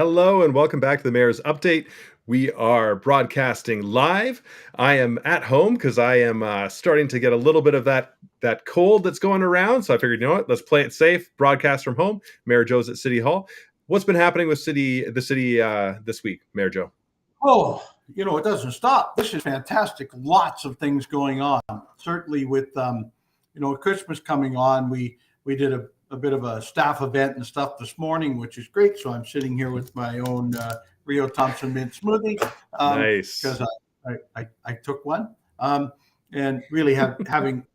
Hello and welcome back to the Mayor's Update. We are broadcasting live. I am at home because I am starting to get a little bit of that cold that's going around. So I figured, you know what, let's play it safe, broadcast from home. Mayor Joe's at City Hall. What's been happening with the city this week, Mayor Joe? Oh, it doesn't stop. This is fantastic. Lots of things going on. Certainly with, Christmas coming on, we did a bit of a staff event and stuff this morning, which is great. So I'm sitting here with my own Rio Thompson mint smoothie. Nice. Because I took one. And really having,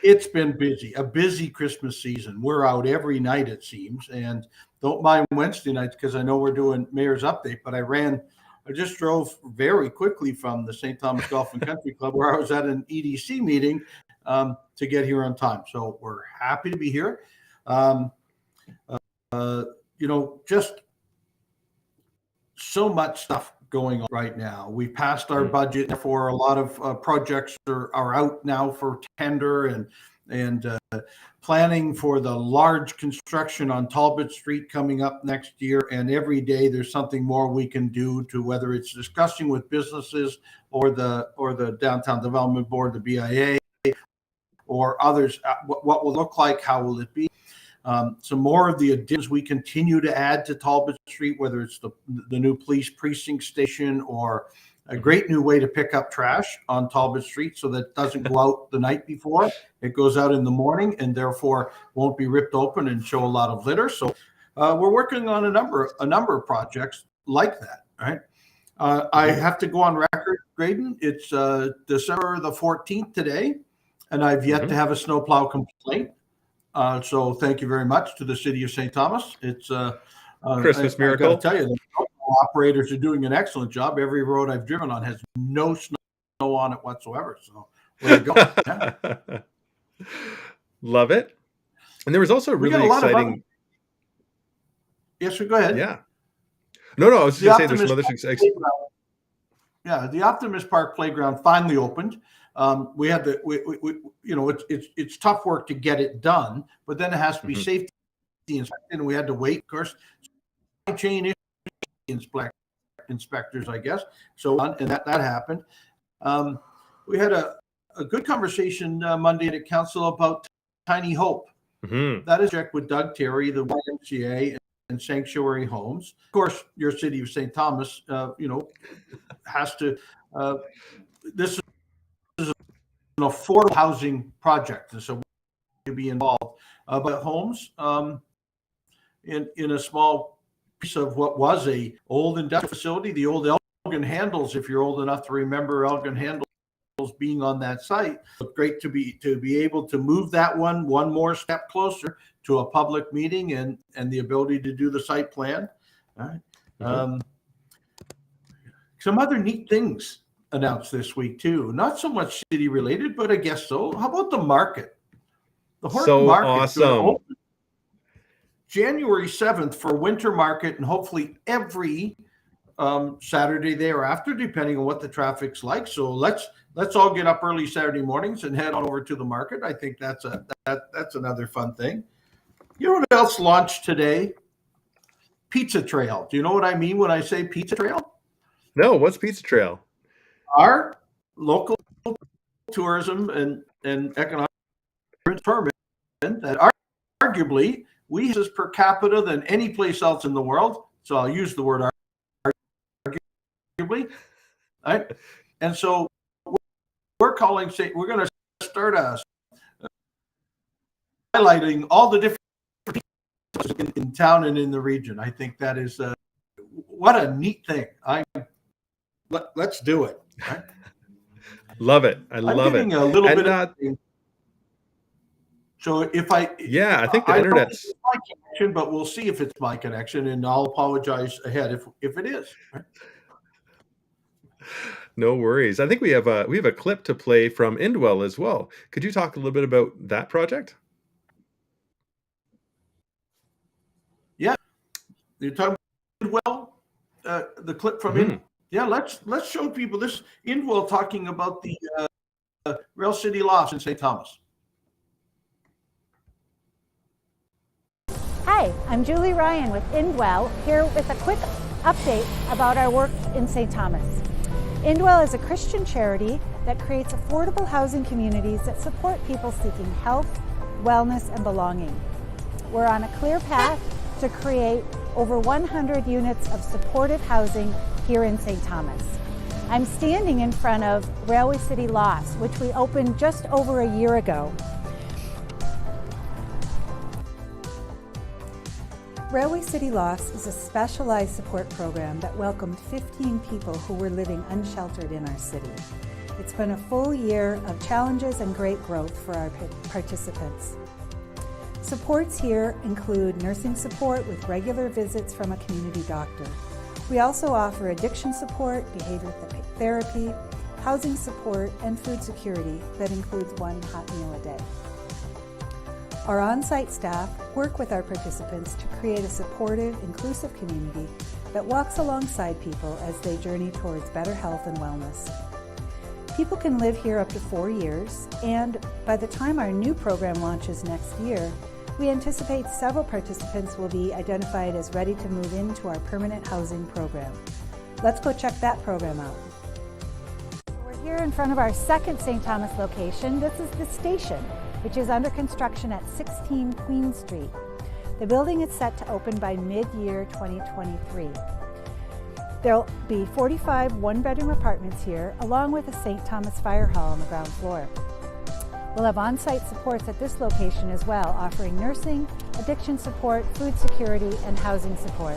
it's been busy, a busy Christmas season. We're out every night, it seems. And don't mind Wednesday nights because I know we're doing Mayor's Update, but I just drove very quickly from the St. Thomas Golf and Country Club where I was at an EDC meeting to get here on time. So we're happy to be here. Just so much stuff going on right now. We passed our budget for a lot of projects are out now for tender and planning for the large construction on Talbot Street coming up next year. And every day there's something more we can do to whether it's discussing with businesses or the Downtown Development Board, the BIA, or others, what will look like, how will it be? Some more of the additions we continue to add to Talbot Street, whether it's the new police precinct station or a great new way to pick up trash on Talbot Street so that it doesn't go out the night before. It goes out in the morning and therefore won't be ripped open and show a lot of litter. So we're working on a number of projects like that, right? I have to go on record, Graydon. It's December the 14th today, and I've yet to have a snowplow complaint. So thank you very much to the city of St. Thomas. It's Christmas miracle. I got to tell you, the operators are doing an excellent job. Every road I've driven on has no snow on it whatsoever. So there you go. Yeah. Love it. And there was also really exciting. Yes, sir, go ahead. Yeah. No, I was just going to say there's some other things. Yeah, the Optimist Park Playground finally opened. We had it's tough work to get it done, but then it has to be safety inspected, and we had to wait, of course, chain inspectors, I guess. So, and that happened. We had a good conversation Monday at council about Tiny Hope. That is checked with Doug Terry, the YMCA, and Sanctuary Homes. Of course, your city of St. Thomas, has to. This is an affordable housing project, and so to be involved. But homes in a small piece of what was a old industrial facility, the old Elgin Handles, if you're old enough to remember Elgin Handles being on that site. Great to be able to move that one more step closer to a public meeting and the ability to do the site plan. All right. Some other neat things announced this week too. Not so much city related, but I guess so. How about the market? The Horton Market awesome. January 7th for winter market, and hopefully every Saturday thereafter, depending on what the traffic's like. So let's all get up early Saturday mornings and head on over to the market. I think that's another fun thing. You know what else launched today? Pizza Trail. Do you know what I mean when I say Pizza Trail? No, what's Pizza Trail? Our local tourism and economic permit that arguably we have per capita than any place else in the world. So I'll use the word arguably. Right? And so we're going to start highlighting all the different people in town and in the region. I think that is what a neat thing. Let's do it. Right? Love it. I love it. A little bit of so if I think the internet's my connection, but we'll see if it's my connection, and I'll apologize ahead if it is. Right? No worries. I think we have a clip to play from Indwell as well. Could you talk a little bit about that project? Yeah, you're talking about Indwell, the clip from Indwell. Yeah, let's show people this Indwell talking about the Rail City Lofts in St. Thomas. Hi, I'm Julie Ryan with Indwell, here with a quick update about our work in St. Thomas. Indwell is a Christian charity that creates affordable housing communities that support people seeking health, wellness, and belonging. We're on a clear path to create over 100 units of supportive housing here in St. Thomas. I'm standing in front of Railway City Lofts, which we opened just over a year ago. Railway City Lofts is a specialized support program that welcomed 15 people who were living unsheltered in our city. It's been a full year of challenges and great growth for our participants. Supports here include nursing support with regular visits from a community doctor. We also offer addiction support, behavior therapy, housing support, and food security that includes 1 hot meal a day. Our on-site staff work with our participants to create a supportive, inclusive community that walks alongside people as they journey towards better health and wellness. People can live here up to 4 years, and by the time our new program launches next year, we anticipate several participants will be identified as ready to move into our permanent housing program. Let's go check that program out. We're here in front of our second St. Thomas location. This is the station, which is under construction at 16 Queen Street. The building is set to open by mid-year 2023. There'll be 45 one-bedroom apartments here, along with a St. Thomas Fire Hall on the ground floor. We'll have on-site supports at this location as well, offering nursing, addiction support, food security, and housing support.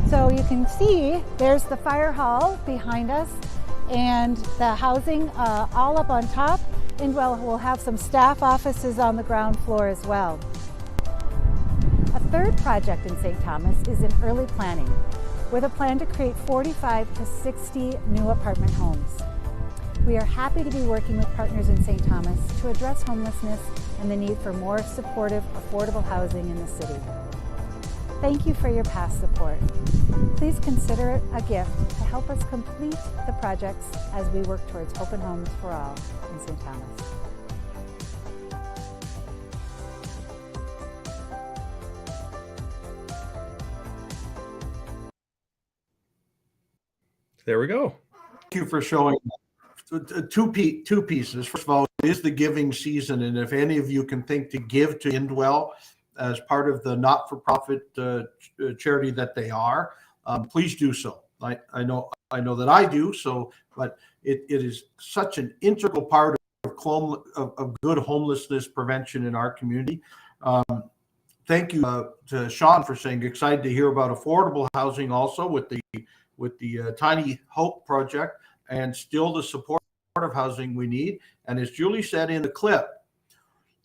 So you can see there's the fire hall behind us and the housing all up on top. Indwell will have some staff offices on the ground floor as well. A third project in St. Thomas is in early planning, with a plan to create 45 to 60 new apartment homes. We are happy to be working with partners in St. Thomas to address homelessness and the need for more supportive, affordable housing in the city. Thank you for your past support. Please consider it a gift to help us complete the projects as we work towards open homes for all in St. Thomas. There we go. Thank you for showing two pieces. First of all, it is the giving season, and if any of you can think to give to Indwell as part of the not-for-profit charity that they are, please do so. I know that I do so, but it is such an integral part of good homelessness prevention in our community. Thank you to Sean for saying excited to hear about affordable housing also with the Tiny Hope project, and still the supportive housing we need. And as Julie said in the clip,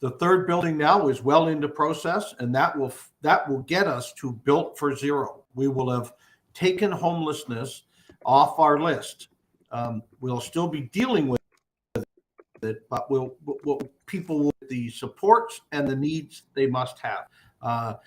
the third building now is well into process, and that will get us to Built for Zero. We will have taken homelessness off our list. We'll still be dealing with it, but people with the supports and the needs they must have.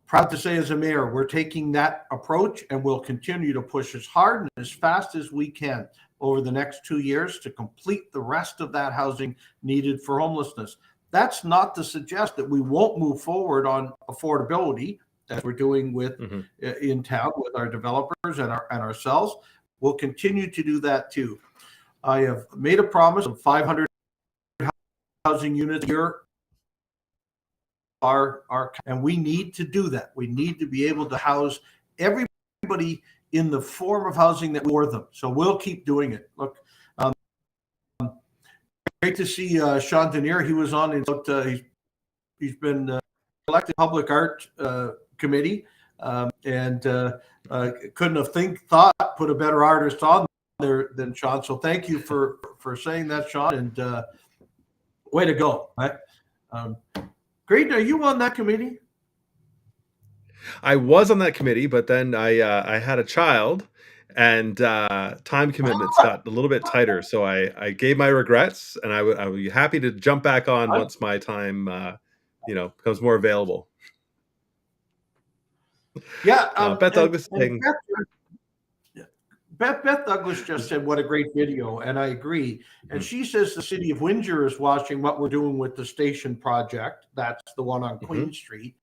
Proud to say as a mayor, we're taking that approach, and we'll continue to push as hard and as fast as we can over the next 2 years to complete the rest of that housing needed for homelessness. That's not to suggest that we won't move forward on affordability, as we're doing with in town with our developers and ourselves. We'll continue to do that too. I have made a promise of 500 housing units a year. And we need to do that. We need to be able to house everybody in the form of housing that we for them. So we'll keep doing it. Look, great to see Sean Denier. He was on. He's been elected public art committee, and couldn't have thought put a better artist on there than Sean. So thank you for saying that, Sean, and way to go. Right? Great. Are you on that committee? I was on that committee, but then I had a child, and time commitments got a little bit tighter. So I gave my regrets, and I would be happy to jump back on once my time becomes more available. Yeah, Beth Douglas saying. Beth Douglas just said, what a great video, and I agree. And she says the city of Windsor is watching what we're doing with the station project. That's the one on Queen Street.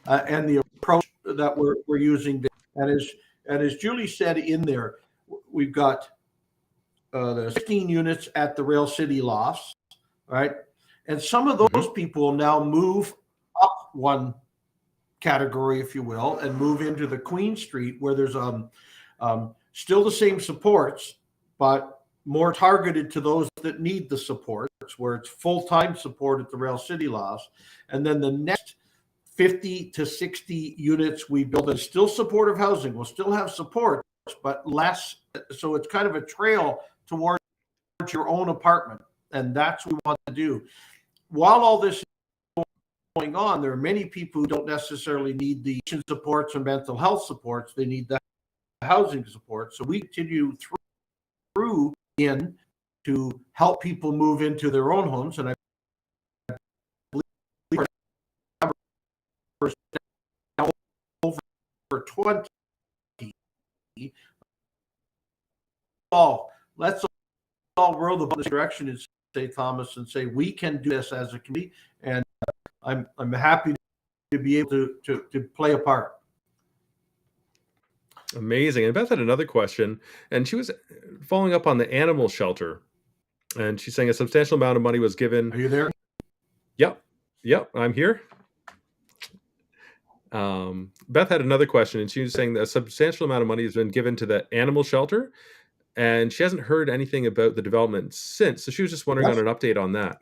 And the approach that we're using. And And as Julie said in there, we've got the 16 units at the Rail City Lofts, right? And some of those people will now move up one category, if you will, and move into the Queen Street, where there's still the same supports, but more targeted to those that need the supports, where it's full-time support at the Rail City Lofts. And then the next 50 to 60 units we build is still supportive housing. We'll still have supports, but less. So it's kind of a trail towards your own apartment. And that's what we want to do. While all this is going on, there are many people who don't necessarily need the supports and mental health supports. They need the housing support. So we continue through in to help people move into their own homes. And I believe over 20. Let's all row the this direction in St. Thomas and say we can do this as a community. And I'm happy to be able to play a part. Amazing. And Beth had another question, and she was following up on the animal shelter. And she's saying a substantial amount of money was given. Are you there? Yep, I'm here. Beth had another question, and she was saying that a substantial amount of money has been given to the animal shelter, and she hasn't heard anything about the development since. So she was just wondering on an update on that.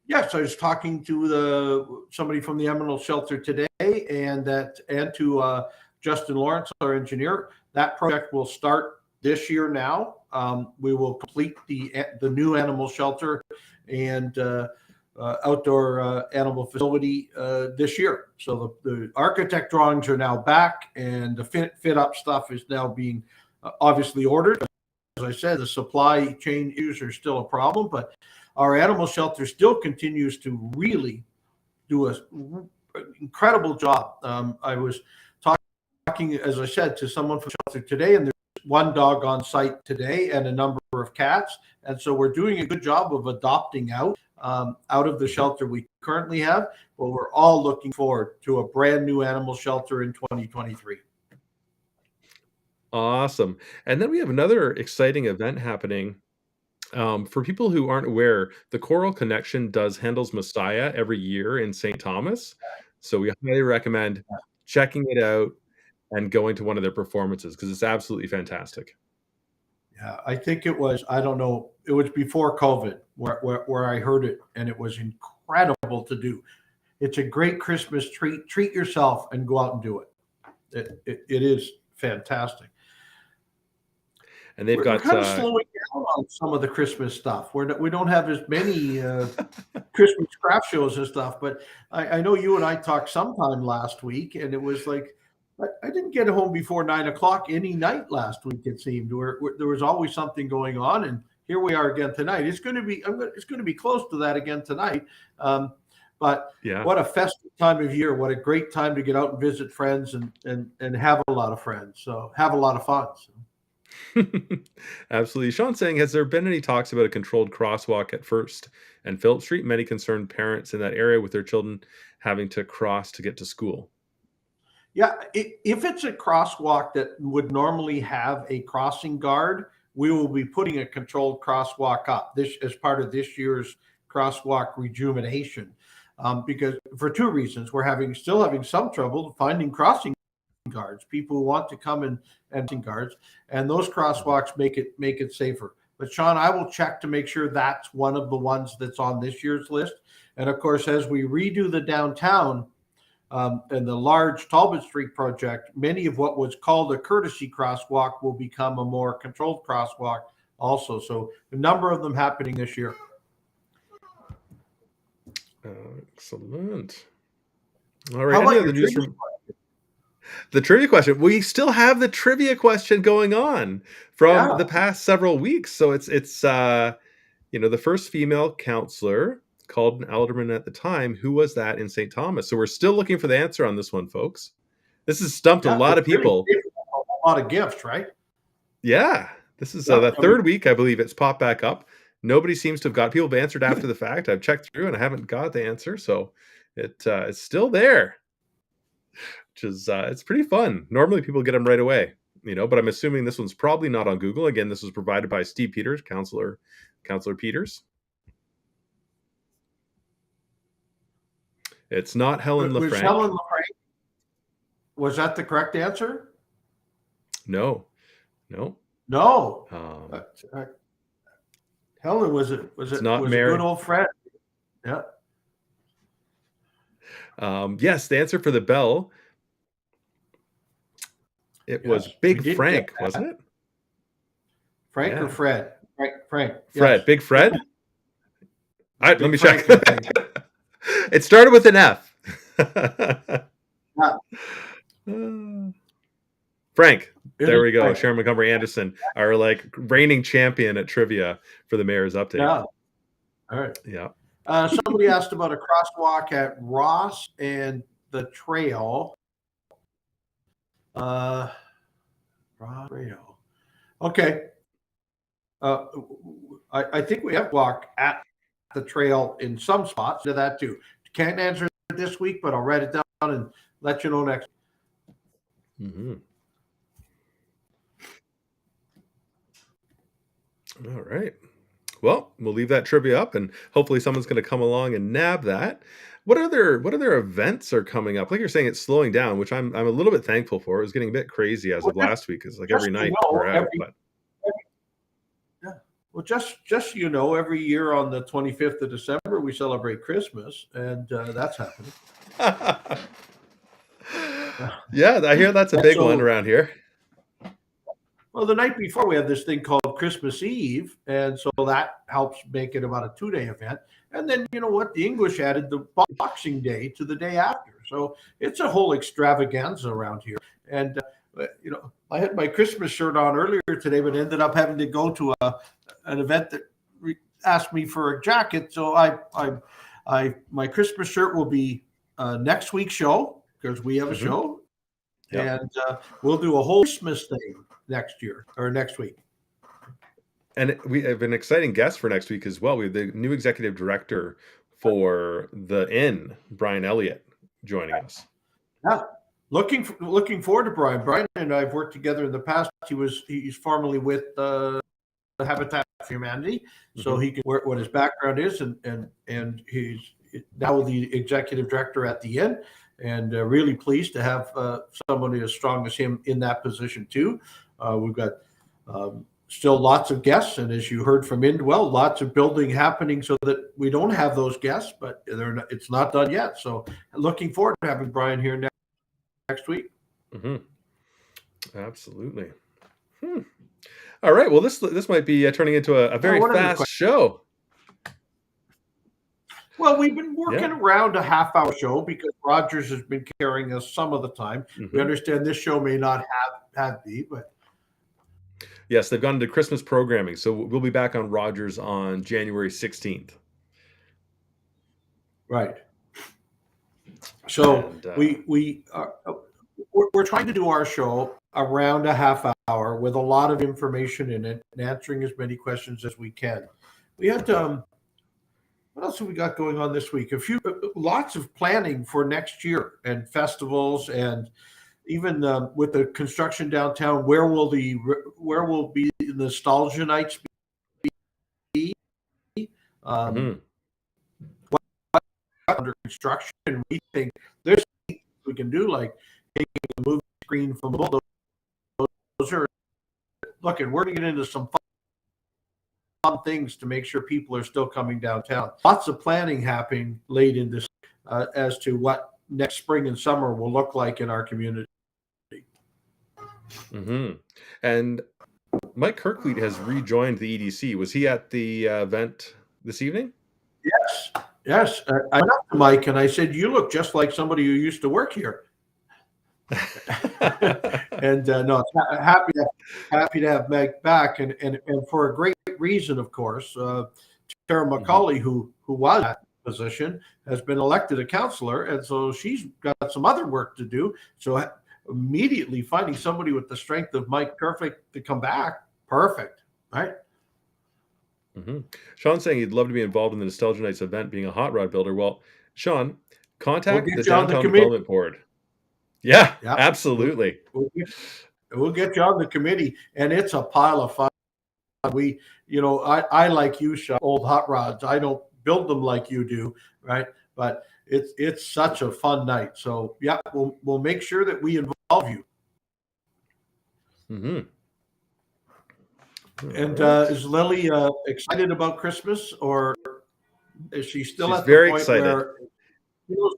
Yes, I was talking to somebody from the animal shelter today, and to Justin Lawrence, our engineer. That project will start this year now. We will complete the new animal shelter and outdoor animal facility this year. So the architect drawings are now back, and the fit up stuff is now being obviously ordered. As I said, the supply chain issues are still a problem, but our animal shelter still continues to really do an incredible job. I was talking, as I said, to someone from the shelter today, and there's one dog on site today and a number of cats. And so we're doing a good job of adopting out of the shelter we currently have, but we're all looking forward to a brand new animal shelter in 2023. Awesome. And then we have another exciting event happening. For people who aren't aware, the Choral Connection does Handel's Messiah every year in St. Thomas. So we highly recommend checking it out and going to one of their performances, because it's absolutely fantastic. Yeah, I think it was, I don't know, it was before COVID where I heard it, and it was incredible to do. It's a great Christmas treat. Treat yourself and go out and do it. It is fantastic. And they've We're kind of slowing down on some of the Christmas stuff. We don't have as many Christmas craft shows and stuff, but I know you and I talked sometime last week, and it was like, I didn't get home before 9:00 any night last week. It seemed there was always something going on, and here we are again tonight. It's going to be close to that again tonight. But yeah, what a festive time of year! What a great time to get out and visit friends and have a lot of friends. So have a lot of fun. So. Absolutely. Sean's saying, has there been any talks about a controlled crosswalk at First and Phillip Street? Many concerned parents in that area with their children having to cross to get to school. Yeah, if it's a crosswalk that would normally have a crossing guard, we will be putting a controlled crosswalk up this as part of this year's crosswalk rejuvenation. Because for two reasons, we're still having some trouble finding crossing guards, people who want to come and guards, and those crosswalks make it safer. But Sean, I will check to make sure that's one of the ones that's on this year's list. And of course, as we redo the downtown and the large Talbot Street project, many of what was called a courtesy crosswalk will become a more controlled crosswalk also. So a number of them happening this year. Excellent. All right. How about the news from the trivia question? We still have the trivia question going on from the past several weeks. So it's the first female councillor called an alderman at the time. Who was that in St. Thomas? So we're still looking for the answer on this one, folks. This has stumped a lot of people. A lot of gifts, right? Yeah. This is the third week, I believe it's popped back up. Nobody seems to have got, people have answered after the fact. I've checked through and I haven't got the answer. So it's still there. which is it's pretty fun. Normally people get them right away, but I'm assuming this one's probably not on Google. Again, this was provided by Steve Peters, Councillor Peters. It's not Helen Was LaFranc. Helen LaFranc? Was that the correct answer? No. No. Helen, was it not was Mary. a good old friend? Yeah. Yes, the answer for the bell. It was Big Frank, wasn't it? Frank or Fred? Frank. Fred. Yes. Big Fred? Let me check. It started with an F. Frank. There we go. Frank. Sharon Montgomery Anderson, our reigning champion at trivia for the mayor's update. Yeah. All right. Yeah. Somebody asked about a crosswalk at Ross and the Trail. Trail. Okay. I think we have walk at the trail in some spots to that too. Can't answer it this week, but I'll write it down and let you know next. Mm-hmm. All right. Well, we'll leave that trivia up, and hopefully someone's going to come along and nab that. What other events are coming up? Like you're saying, it's slowing down, which I'm a little bit thankful for. It was getting a bit crazy as of last week, because every night we're out. Well, just so every year on the 25th of December, we celebrate Christmas, and that's happening. Yeah, I hear that's a big one around here. Well, the night before, we have this thing called Christmas Eve, and so that helps make it about a 2-day event. And then, you know what? The English added the Boxing Day to the day after. So it's a whole extravaganza around here. And, I had my Christmas shirt on earlier today, but ended up having to go to an event that asked me for a jacket. So my Christmas shirt will be next week's show, because we have a show. Yep. And we'll do a whole Christmas thing next week. And we have an exciting guest for next week as well. We have the new executive director for the Inn, Brian Elliot, joining us. Yeah, looking forward to Brian. Brian and I have worked together in the past. He's formerly with Habitat for Humanity, so he can what his background is, and he's now the executive director at the Inn. And really pleased to have somebody as strong as him in that position too. We've got still lots of guests, and as you heard from Indwell, lots of building happening so that we don't have those guests, but it's not done yet. So looking forward to having Brian here next week. Absolutely. All right. Well, this might be turning into a very fast show. Well, we've been working around a half-hour show because Rogers has been carrying us some of the time. We understand this show may not have be, but yes, they've gone into Christmas programming, so we'll be back on Rogers on January 16th. Right. So we're trying to do our show around a half hour with a lot of information in it and answering as many questions as we can. We had what else have we got going on this week? Lots of planning for next year and festivals, and even with the construction downtown. Where will be the nostalgia nights be? What under construction? We think there's things we can do, like taking a movie screen from all those are looking. We're going to get into some fun things to make sure people are still coming downtown. Lots of planning happening late in this as to what next spring and summer will look like in our community. And Mike Kirkfleet has rejoined the EDC. Was he at the event this evening? Yes. I went up to Mike and I said, "You look just like somebody who used to work here." And no, happy to have Meg back, and for a great reason, of course. Tara McCauley, who was in that position, has been elected a councillor, and so she's got some other work to do. So immediately finding somebody with the strength of Mike Kirkfleet to come back, perfect, right? Sean's saying he'd love to be involved in the Nostalgia Nights event, being a hot rod builder. Well, Sean, contact the Downtown Development Board. Yeah, Yeah. absolutely. We'll get you on the committee, and it's a pile of fun. I like you, Sean, old hot rods. I don't build them like you do, right? But it's such a fun night. So yeah, we'll make sure that we involve you. Mm-hmm. And is Lily excited about Christmas, or is she still She's at the very point excited. where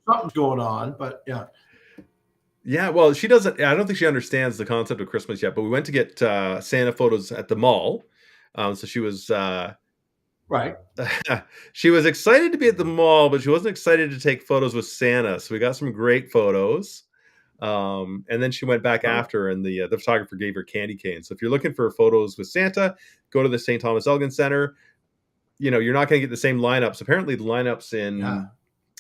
something's going on? But yeah. Yeah, well, she doesn't. I don't think she understands the concept of Christmas yet. But we went to get Santa photos at the mall, so she was Right. she was excited to be at the mall, but she wasn't excited to take photos with Santa. So we got some great photos, and then she went back after, and the photographer gave her candy cane. So if you're looking for photos with Santa, go to the St. Thomas Elgin Center. You're not going to get the same lineups. Apparently, the lineups in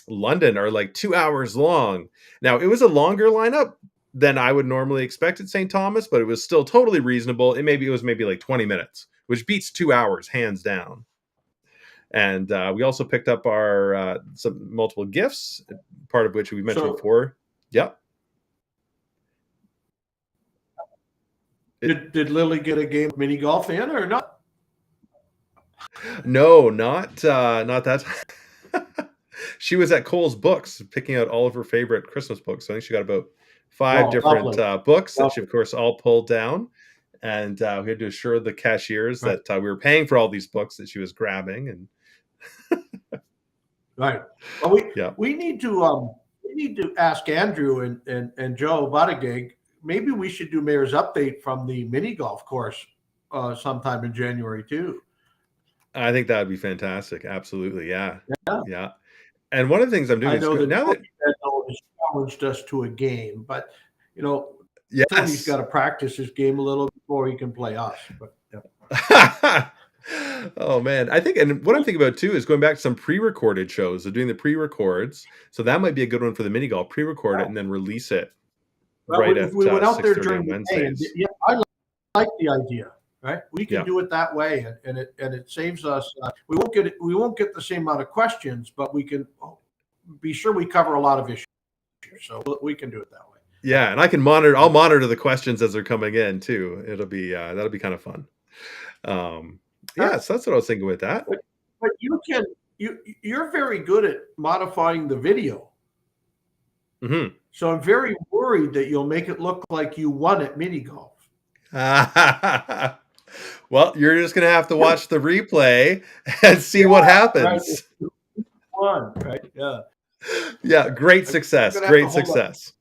London are like 2 hours long. Now, it was a longer lineup than I would normally expect at St. Thomas, but it was still totally reasonable. It was maybe like 20 minutes, which beats 2 hours hands down. And we also picked up our some multiple gifts, part of which we mentioned before. Yep. Did Lily get a game of mini golf in or not? No, not that. She was at Kohl's Books picking out all of her favorite Christmas books. So I think she got about 5 different books that she, of course, all pulled down. And we had to assure the cashiers that we were paying for all these books that she was grabbing. And right. Well, we need to ask Andrew and Joe Buttigieg. Maybe we should do Mayor's update from the mini golf course sometime in January too. I think that would be fantastic. Absolutely, yeah. And one of the things I'm doing I know is now that has challenged us to a game, but yes. Tony's got to practice his game a little before he can play us. But yeah. Oh man, I think, and what I'm thinking about too is going back to some pre-recorded shows. So doing the pre-records, so that might be a good one for the mini golf. Pre-record it and then release it right at we went out there 6:30 during on the Wednesdays. day, and I like the idea. Right, we can do it that way, and it saves us. We won't get the same amount of questions, but we can be sure we cover a lot of issues. So we can do it that way. Yeah, and I can monitor. I'll monitor the questions as they're coming in too. It'll be that'll be kind of fun. Yeah, so that's what I was thinking with that. But you're very good at modifying the video. Mm-hmm. So I'm very worried that you'll make it look like you won at mini golf. Well, you're just going to have to watch the replay and see what happens. Right? Yeah. Yeah, great success. Great success.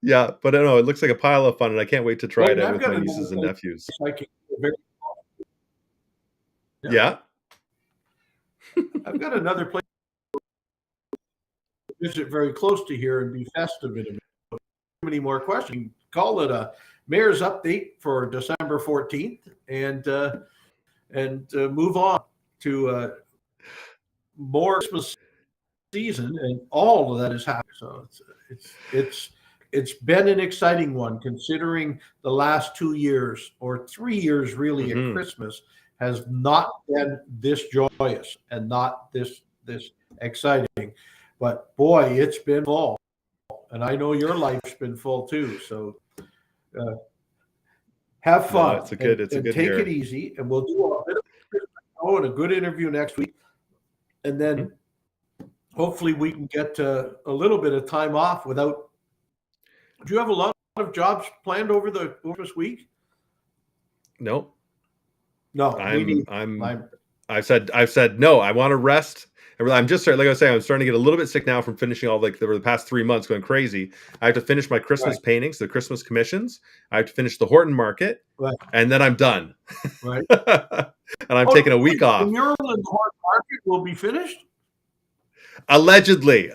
Yeah, but I don't know. It looks like a pile of fun, and I can't wait to try it out with my nieces and nephews. Yeah. I've got another place to visit very close to here and be festive in a minute. Many more questions. Call it a Mayor's update for December 14th and move on to more Christmas season and all of that is happening. So it's been an exciting one, considering the last 2 years or 3 years really at Christmas has not been this joyous and not this exciting. But boy, it's been full. And I know your life's been full too. So have fun. No, it's a good take year. it easy, and we'll do a bit of show and a good interview next week. And then hopefully we can get a little bit of time off without. Do you have a lot of jobs planned over this week? Nope. No. I've said no. I want to rest. I'm just starting, like I was saying, I'm starting to get a little bit sick now from finishing all the past 3 months going crazy. I have to finish my Christmas paintings, the Christmas commissions. I have to finish the Horton Market, and then I'm done. Right. And I'm taking a week off. The mural in the Horton Market will be finished? Allegedly.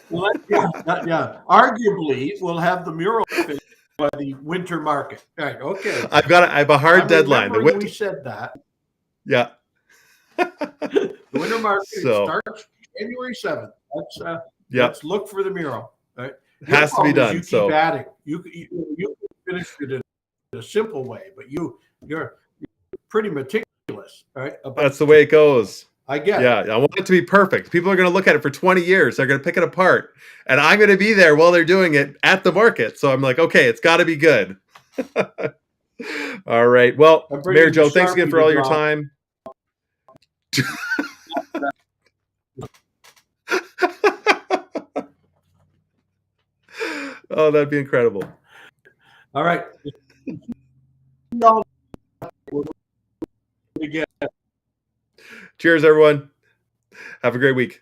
Well, yeah. Arguably, we'll have the mural finished by the winter market. Right. Okay. I have a hard deadline. We said that. Yeah. The winter market starts January 7th. Let's look for the mural. Right? It has to be done. You keep adding. You finish it in a simple way, but you're pretty meticulous, right? That's the way it goes. I get it. Yeah, I want it to be perfect. People are going to look at it for 20 years. They're going to pick it apart. And I'm going to be there while they're doing it at the market. So I'm like, okay, it's got to be good. All right. Well, I'm bringing Mayor Joe, the thanks again Sharpie for to all your draw. time. Oh, that'd be incredible. All right. Cheers, everyone. Have a great week.